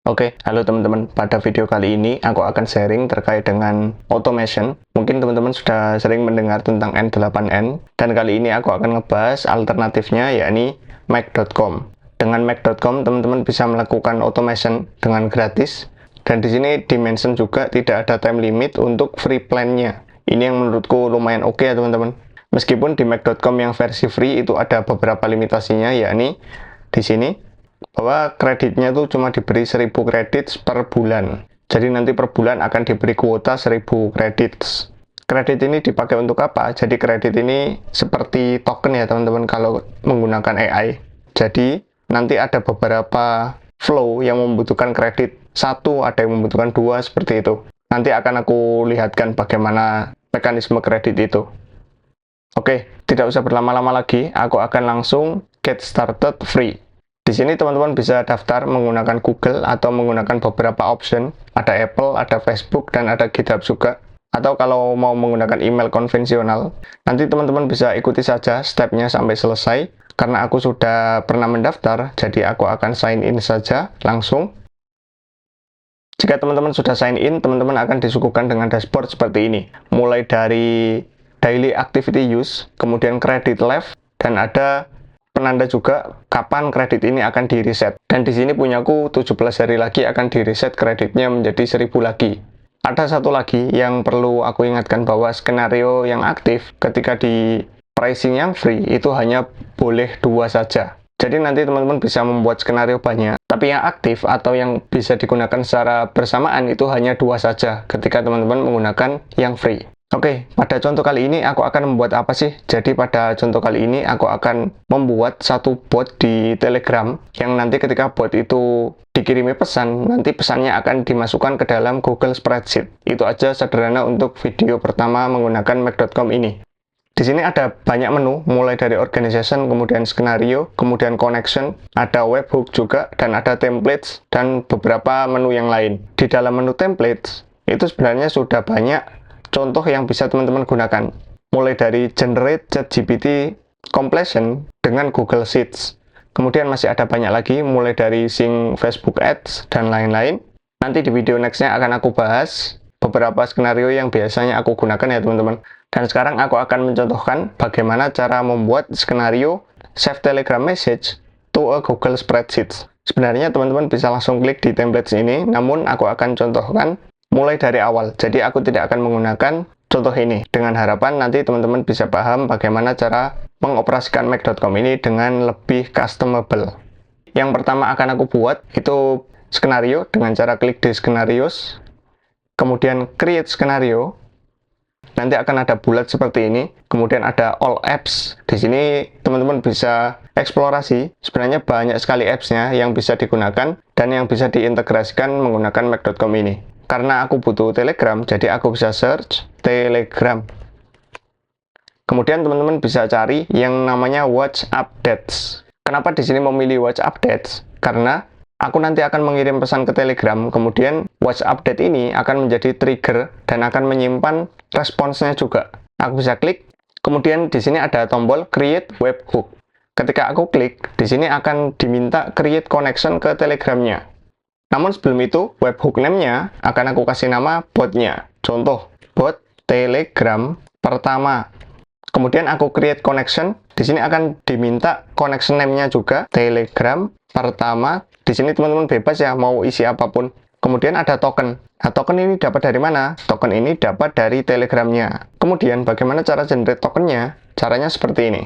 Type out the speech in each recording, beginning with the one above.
Oke, halo teman-teman. Pada video kali ini aku akan sharing terkait dengan automation. Mungkin teman-teman sudah sering mendengar tentang N8N, dan kali ini aku akan ngebahas alternatifnya, yakni Make.com. Dengan Make.com teman-teman bisa melakukan automation dengan gratis, dan di sini dimension juga tidak ada time limit untuk free plan-nya. Ini yang menurutku lumayan oke ya teman-teman. Meskipun di Make.com yang versi free itu ada beberapa limitasinya, yakni di sini bahwa kreditnya tuh cuma diberi 1000 kredit per bulan. Jadi nanti per bulan akan diberi kuota 1000 kredit. Kredit ini dipakai untuk apa? Jadi kredit ini seperti token ya teman-teman kalau menggunakan AI. Jadi nanti ada beberapa flow yang membutuhkan kredit satu, ada yang membutuhkan dua, seperti itu. Nanti akan aku lihatkan bagaimana mekanisme kredit itu. Oke, tidak usah berlama-lama lagi, aku akan langsung get started free. Di sini teman-teman bisa daftar menggunakan Google atau menggunakan beberapa option. Ada Apple, ada Facebook, dan ada GitHub juga. Atau kalau mau menggunakan email konvensional, nanti teman-teman bisa ikuti saja stepnya sampai selesai. Karena aku sudah pernah mendaftar, jadi aku akan sign in saja langsung. Jika teman-teman sudah sign in, teman-teman akan disuguhkan dengan dashboard seperti ini. Mulai dari daily activity use, kemudian credit left, dan ada penanda juga kapan kredit ini akan di reset. Dan di sini punyaku 17 hari lagi akan di reset kreditnya menjadi 1000 lagi. Ada satu lagi yang perlu aku ingatkan bahwa skenario yang aktif ketika di pricing yang free itu hanya boleh 2 saja. Jadi nanti teman-teman bisa membuat skenario banyak, tapi yang aktif atau yang bisa digunakan secara bersamaan itu hanya 2 saja ketika teman-teman menggunakan yang free. Oke, pada contoh kali ini aku akan membuat apa sih? Jadi pada contoh kali ini aku akan membuat satu bot di Telegram yang nanti ketika bot itu dikirimi pesan, nanti pesannya akan dimasukkan ke dalam Google Spreadsheet. Itu aja sederhana untuk video pertama menggunakan Make.com ini. Di sini ada banyak menu, mulai dari organization, kemudian skenario, kemudian connection, ada webhook juga, dan ada templates, dan beberapa menu yang lain. Di dalam menu templates, itu sebenarnya sudah banyak contoh yang bisa teman-teman gunakan, mulai dari generate ChatGPT completion dengan Google Sheets. Kemudian masih ada banyak lagi, mulai dari sync Facebook Ads dan lain-lain. Nanti di video nextnya akan aku bahas beberapa skenario yang biasanya aku gunakan ya teman-teman. Dan sekarang aku akan mencontohkan bagaimana cara membuat skenario save Telegram message to a Google Spreadsheet. Sebenarnya teman-teman bisa langsung klik di templates ini, namun aku akan contohkan mulai dari awal, jadi aku tidak akan menggunakan contoh ini, dengan harapan nanti teman-teman bisa paham bagaimana cara mengoperasikan Make.com ini dengan lebih customable. Yang pertama akan aku buat itu skenario dengan cara klik di skenarios, kemudian create skenario, nanti akan ada bulat seperti ini, kemudian ada all apps. Di sini teman-teman bisa eksplorasi, sebenarnya banyak sekali apps-nya yang bisa digunakan dan yang bisa diintegrasikan menggunakan Make.com ini. Karena aku butuh Telegram, jadi aku bisa search Telegram. Kemudian teman-teman bisa cari yang namanya Watch Updates. Kenapa di sini memilih Watch Updates? Karena aku nanti akan mengirim pesan ke Telegram, kemudian Watch Update ini akan menjadi trigger dan akan menyimpan responsnya juga. Aku bisa klik, kemudian di sini ada tombol Create Webhook. Ketika aku klik, di sini akan diminta Create Connection ke Telegramnya. Namun sebelum itu, webhook name-nya akan aku kasih nama botnya. Contoh, bot Telegram pertama. Kemudian aku create connection. Di sini akan diminta connection name-nya juga, Telegram pertama. Di sini teman-teman bebas ya, mau isi apapun. Kemudian ada token. Nah, token ini dapat dari mana? Token ini dapat dari Telegramnya. Kemudian bagaimana cara generate tokennya? Caranya seperti ini.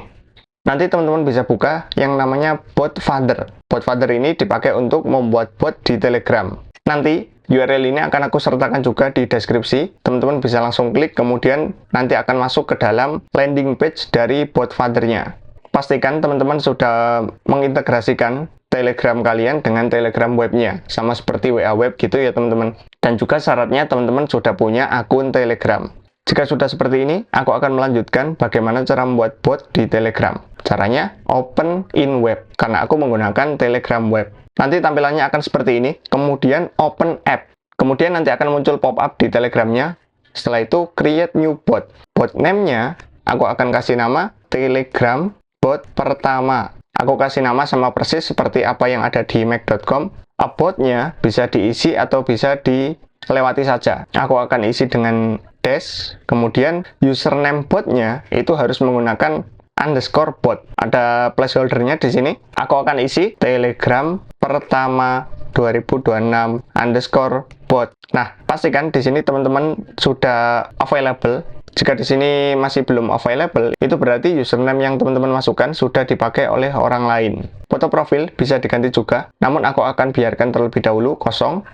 Nanti teman-teman bisa buka yang namanya bot father. Bot father ini dipakai untuk membuat bot di Telegram. Nanti URL ini akan aku sertakan juga di deskripsi. Teman-teman bisa langsung klik, kemudian nanti akan masuk ke dalam landing page dari bot father-nya. Pastikan teman-teman sudah mengintegrasikan Telegram kalian dengan Telegram webnya, sama seperti WA web gitu ya teman-teman. Dan juga syaratnya teman-teman sudah punya akun Telegram. Jika sudah seperti ini, aku akan melanjutkan bagaimana cara membuat bot di Telegram. Caranya open in web, karena aku menggunakan Telegram web. Nanti tampilannya akan seperti ini, kemudian open app. Kemudian nanti akan muncul pop-up di Telegramnya. Setelah itu create new bot. Bot name-nya aku akan kasih nama Telegram bot pertama. Aku kasih nama sama persis seperti apa yang ada di Make.com. about-nya bisa diisi atau bisa dilewati saja. Aku akan isi dengan dash, kemudian username bot-nya itu harus menggunakan underscore bot. Ada placeholder-nya di sini. Aku akan isi Telegram pertama 2026 underscore bot. Nah, pastikan di sini teman-teman sudah available. Jika di sini masih belum available, itu berarti username yang teman-teman masukkan sudah dipakai oleh orang lain. Foto profil bisa diganti juga, namun aku akan biarkan terlebih dahulu kosong.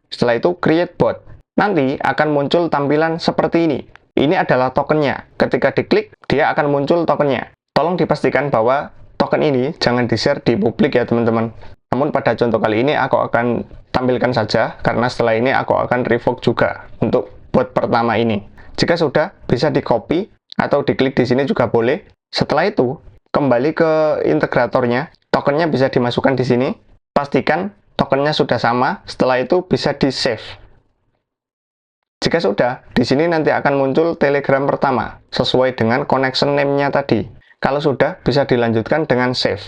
Setelah itu create bot. Nanti akan muncul tampilan seperti ini. Ini adalah tokennya. Ketika diklik, dia akan muncul tokennya. Tolong dipastikan bahwa token ini jangan di-share di publik ya teman-teman. Namun pada contoh kali ini aku akan tampilkan saja, karena setelah ini aku akan revoke juga untuk bot pertama ini. Jika sudah, bisa di-copy atau diklik di sini juga boleh. Setelah itu, kembali ke integratornya, tokennya bisa dimasukkan di sini. Pastikan tokennya sudah sama, setelah itu bisa di-save. Jika sudah, di sini nanti akan muncul Telegram pertama, sesuai dengan connection name-nya tadi. Kalau sudah, bisa dilanjutkan dengan save.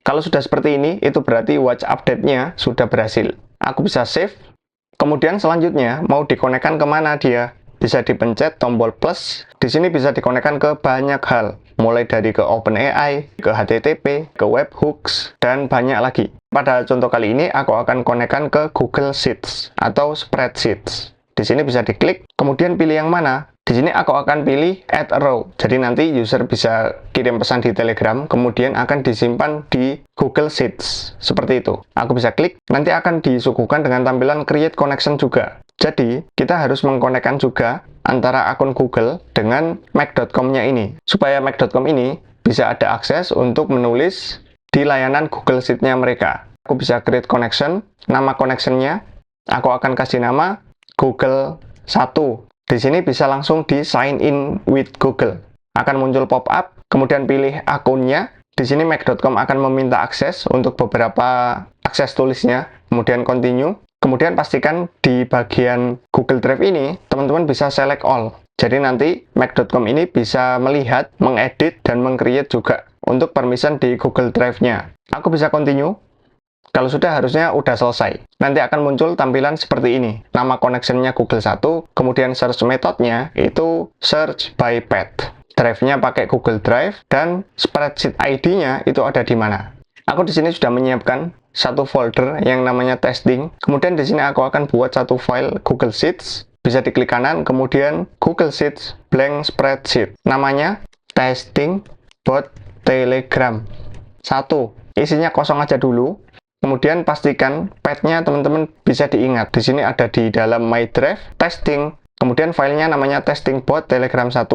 Kalau sudah seperti ini, itu berarti watch update-nya sudah berhasil. Aku bisa save, kemudian selanjutnya mau dikonekkan kemana dia? Bisa dipencet tombol plus, di sini bisa dikonekkan ke banyak hal, mulai dari ke OpenAI, ke HTTP, ke webhooks, dan banyak lagi. Pada contoh kali ini, aku akan konekkan ke Google Sheets atau Spreadsheets. Di sini bisa diklik, kemudian pilih yang mana. Di sini aku akan pilih add a row. Jadi nanti user bisa kirim pesan di Telegram, kemudian akan disimpan di Google Sheets. Seperti itu. Aku bisa klik, nanti akan disuguhkan dengan tampilan create connection juga. Jadi, kita harus mengkonekkan juga antara akun Google dengan mac.com-nya ini. Supaya mac.com ini bisa ada akses untuk menulis di layanan Google Sheet-nya mereka. Aku bisa create connection, nama connection-nya, aku akan kasih nama Google 1. Di sini bisa langsung di sign in with Google. Akan muncul pop-up, kemudian pilih akunnya. Di sini mac.com akan meminta akses untuk beberapa akses tulisnya, kemudian continue. Kemudian pastikan di bagian Google Drive ini, teman-teman bisa select all. Jadi nanti mac.com ini bisa melihat, mengedit, dan meng-create juga untuk permission di Google Drive-nya. Aku bisa continue. Kalau sudah, harusnya udah selesai. Nanti akan muncul tampilan seperti ini. Nama connection-nya Google 1, kemudian search metode-nya itu search by path. Drive-nya pakai Google Drive, dan spreadsheet ID-nya itu ada di mana. Aku di sini sudah menyiapkan satu folder yang namanya testing. Kemudian di sini aku akan buat satu file Google Sheets. Bisa diklik kanan, kemudian Google Sheets blank spreadsheet. Namanya testing.telegram 1. Isinya kosong aja dulu. Kemudian pastikan path-nya teman-teman bisa diingat. Di sini ada di dalam My Drive testing. Kemudian filenya namanya testing.telegram 1.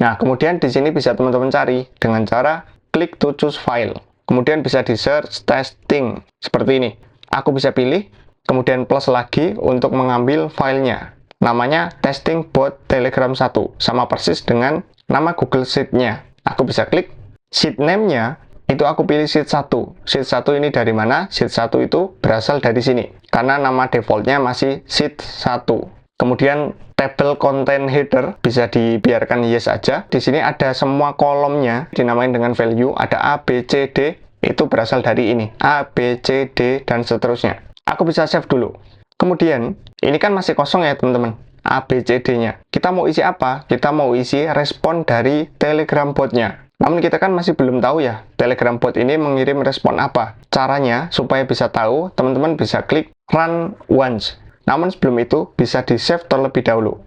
Nah, kemudian di sini bisa teman-teman cari dengan cara klik to choose file. Kemudian bisa di search testing seperti ini. Aku bisa pilih, kemudian plus lagi untuk mengambil filenya. Namanya testing.telegram 1, sama persis dengan nama Google Sheet-nya. Aku bisa klik, sheet name-nya itu aku pilih sheet 1. Sheet 1 ini dari mana? Sheet 1 itu berasal dari sini, karena nama defaultnya masih sheet 1. Kemudian table content header bisa dibiarkan yes aja. Di sini ada semua kolomnya dinamain dengan value, ada A, B, C, D, itu berasal dari ini. A, B, C, D, dan seterusnya. Aku bisa save dulu. Kemudian, ini kan masih kosong ya teman-teman. A, B, C, D-nya. Kita mau isi apa? Kita mau isi respon dari Telegram bot-nya. Namun kita kan masih belum tahu ya, Telegram bot ini mengirim respon apa. Caranya, supaya bisa tahu, teman-teman bisa klik run once. Namun sebelum itu, bisa di-save terlebih dahulu.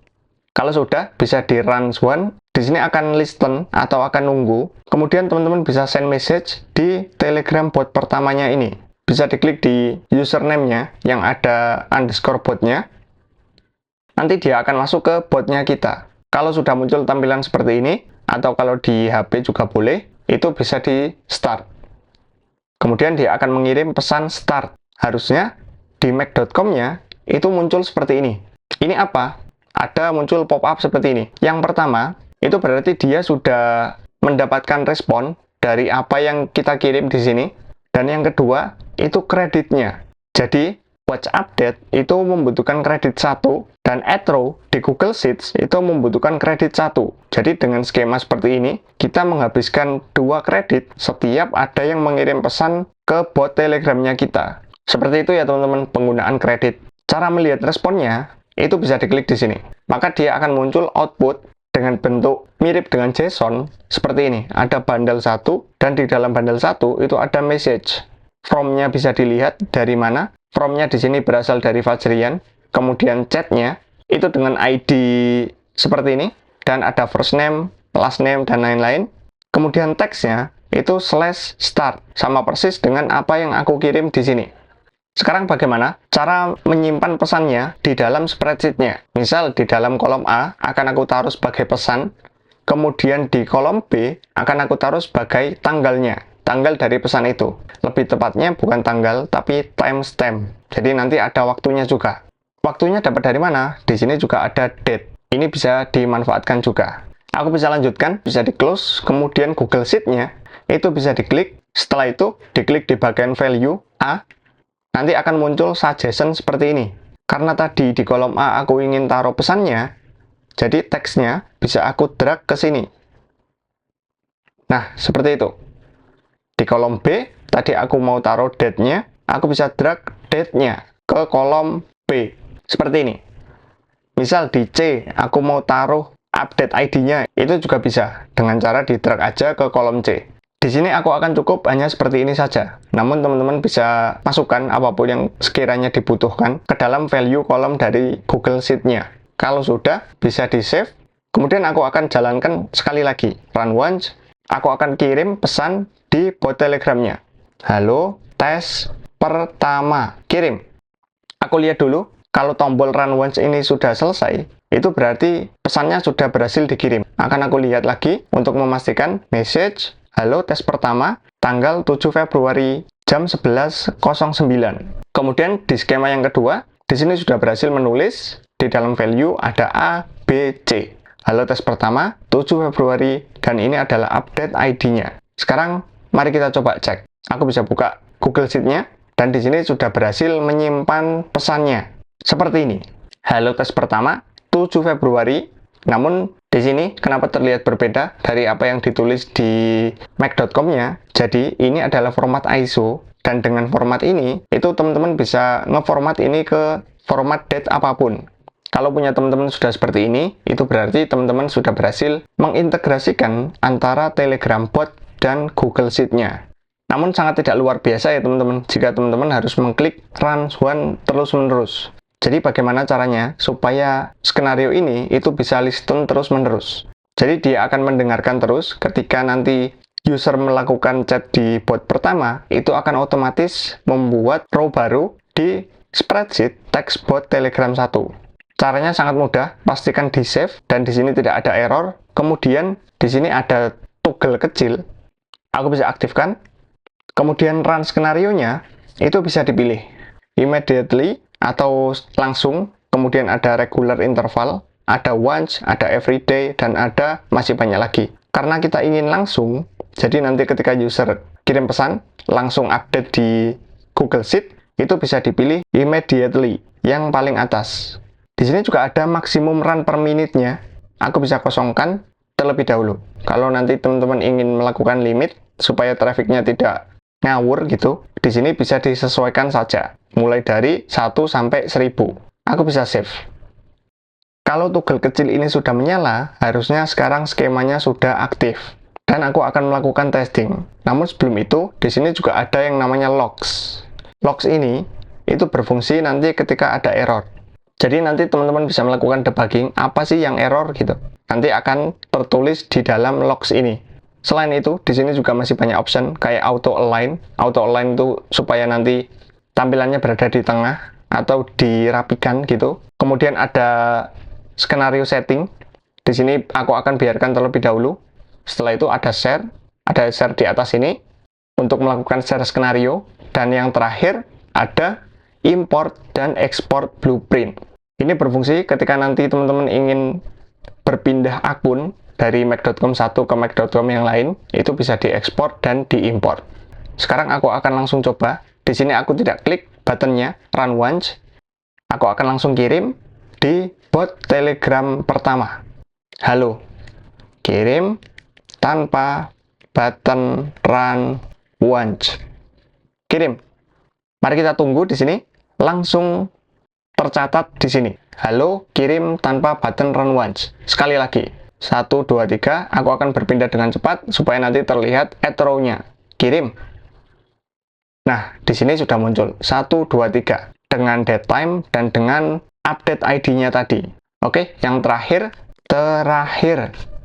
Kalau sudah, bisa di-run one. Di sini akan listen atau akan nunggu. Kemudian teman-teman bisa send message di Telegram bot pertamanya ini. Bisa diklik di username-nya yang ada underscore bot-nya. Nanti dia akan masuk ke bot-nya kita. Kalau sudah muncul tampilan seperti ini, atau kalau di HP juga boleh, itu bisa di start. Kemudian dia akan mengirim pesan start. Harusnya di mac.com-nya itu muncul seperti ini. Ini apa? Ada muncul pop-up seperti ini. Yang pertama, itu berarti dia sudah mendapatkan respon dari apa yang kita kirim di sini. Dan yang kedua, itu kreditnya. Jadi, watch update itu membutuhkan kredit 1, dan add row di Google Sheets itu membutuhkan kredit 1. Jadi dengan skema seperti ini, kita menghabiskan 2 kredit setiap ada yang mengirim pesan ke bot Telegramnya kita. Seperti itu ya teman-teman penggunaan kredit. Cara melihat responnya itu bisa diklik di sini. Maka dia akan muncul output dengan bentuk mirip dengan JSON seperti ini. Ada bundle 1 dan di dalam bundle 1 itu ada message. From-nya bisa dilihat dari mana. From-nya di sini berasal dari Fajrian. Kemudian chat-nya itu dengan ID seperti ini dan ada first name, last name dan lain-lain. Kemudian teksnya itu /start sama persis dengan apa yang aku kirim di sini. Sekarang bagaimana cara menyimpan pesannya di dalam spreadsheet-nya? Misal di dalam kolom A akan aku taruh sebagai pesan, kemudian di kolom B akan aku taruh sebagai tanggalnya, tanggal dari pesan itu. Lebih tepatnya bukan tanggal tapi timestamp. Jadi nanti ada waktunya juga. Waktunya dapat dari mana? Di sini juga ada date. Ini bisa dimanfaatkan juga. Aku bisa lanjutkan, bisa di close, kemudian Google Sheet-nya itu bisa diklik. Setelah itu diklik di bagian value A. Nanti akan muncul suggestion seperti ini. Karena tadi di kolom A aku ingin taruh pesannya, jadi teksnya bisa aku drag ke sini. Nah, seperti itu. Di kolom B, tadi aku mau taruh date-nya, aku bisa drag date-nya ke kolom B. Seperti ini. Misal di C, aku mau taruh update ID-nya, itu juga bisa dengan cara di drag aja ke kolom C. Di sini aku akan cukup hanya seperti ini saja. Namun teman-teman bisa masukkan apapun yang sekiranya dibutuhkan ke dalam value kolom dari Google Sheet-nya. Kalau sudah, bisa di-save. Kemudian aku akan jalankan sekali lagi. Run once. Aku akan kirim pesan di bot Telegram-nya. Halo, tes pertama. Kirim. Aku lihat dulu. Kalau tombol run once ini sudah selesai, itu berarti pesannya sudah berhasil dikirim. Akan aku lihat lagi untuk memastikan message. Halo, tes pertama, tanggal 7 Februari, jam 11.09. Kemudian di skema yang kedua, di sini sudah berhasil menulis, di dalam value ada A, B, C. Halo, tes pertama, 7 Februari, dan ini adalah update ID-nya. Sekarang, mari kita coba cek. Aku bisa buka Google Sheet-nya, dan di sini sudah berhasil menyimpan pesannya. Seperti ini. Halo, tes pertama, 7 Februari, namun di sini kenapa terlihat berbeda dari apa yang ditulis di mac.com-nya? Jadi ini adalah format ISO dan dengan format ini itu teman-teman bisa ngeformat ini ke format date apapun. Kalau punya teman-teman sudah seperti ini, itu berarti teman-teman sudah berhasil mengintegrasikan antara Telegram bot dan Google Sheet-nya. Namun sangat tidak luar biasa ya teman-teman jika teman-teman harus mengklik run one terus-menerus. Jadi bagaimana caranya supaya skenario ini itu bisa listen terus-menerus. Jadi dia akan mendengarkan terus ketika nanti user melakukan chat di bot pertama, itu akan otomatis membuat row baru di spreadsheet teks bot Telegram 1. Caranya sangat mudah, pastikan di save dan di sini tidak ada error. Kemudian di sini ada toggle kecil. Aku bisa aktifkan. Kemudian run skenario-nya itu bisa dipilih immediately atau langsung, kemudian ada regular interval, ada once, ada everyday, dan ada masih banyak lagi. Karena kita ingin langsung, jadi nanti ketika user kirim pesan, langsung update di Google Sheet, itu bisa dipilih immediately, yang paling atas. Di sini juga ada maksimum run per minute-nya. Aku bisa kosongkan terlebih dahulu. Kalau nanti teman-teman ingin melakukan limit, supaya trafficnya tidak ngawur gitu, di sini bisa disesuaikan saja, mulai dari 1 sampai 1000. Aku bisa save. Kalau toggle kecil ini sudah menyala, harusnya sekarang skemanya sudah aktif. Dan aku akan melakukan testing. Namun sebelum itu, di sini juga ada yang namanya logs. Logs ini, itu berfungsi nanti ketika ada error. Jadi nanti teman-teman bisa melakukan debugging, apa sih yang error gitu. Nanti akan tertulis di dalam logs ini. Selain itu, di sini juga masih banyak option kayak auto align. Auto align itu supaya nanti tampilannya berada di tengah atau dirapikan gitu. Kemudian ada skenario setting. Di sini aku akan biarkan terlebih dahulu. Setelah itu ada share di atas ini untuk melakukan share skenario. Dan yang terakhir ada import dan export blueprint. Ini berfungsi ketika nanti teman-teman ingin berpindah akun dari mac.com 1 ke mac.com yang lain, itu bisa diekspor dan diimport. Sekarang aku akan langsung coba. Di sini aku tidak klik buttonnya run once. Aku akan langsung kirim di bot Telegram pertama. Halo. Kirim tanpa button run once. Kirim. Mari kita tunggu di sini. Langsung tercatat di sini. Halo, kirim tanpa button run once. Sekali lagi. 1, 2, 3. Aku akan berpindah dengan cepat supaya nanti terlihat add row-nya. Kirim. Nah, di sini sudah muncul 1, 2, 3 dengan date time dan dengan update ID-nya tadi. Oke, yang terakhir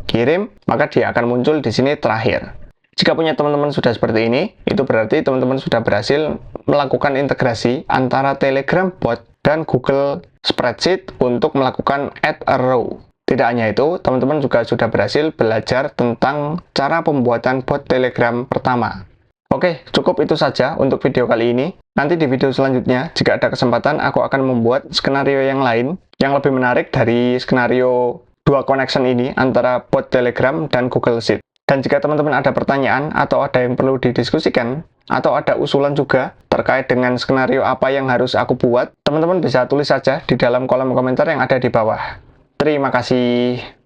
kirim, maka dia akan muncul di sini terakhir. Jika punya teman-teman sudah seperti ini, itu berarti teman-teman sudah berhasil melakukan integrasi antara Telegram bot dan Google Spreadsheet untuk melakukan add a row. Tidak hanya itu, teman-teman juga sudah berhasil belajar tentang cara pembuatan bot Telegram pertama. Oke, cukup itu saja untuk video kali ini. Nanti di video selanjutnya, jika ada kesempatan, aku akan membuat skenario yang lain, yang lebih menarik dari skenario dua connection ini antara bot Telegram dan Google Sheet. Dan jika teman-teman ada pertanyaan atau ada yang perlu didiskusikan, atau ada usulan juga terkait dengan skenario apa yang harus aku buat, teman-teman bisa tulis saja di dalam kolom komentar yang ada di bawah. Terima kasih.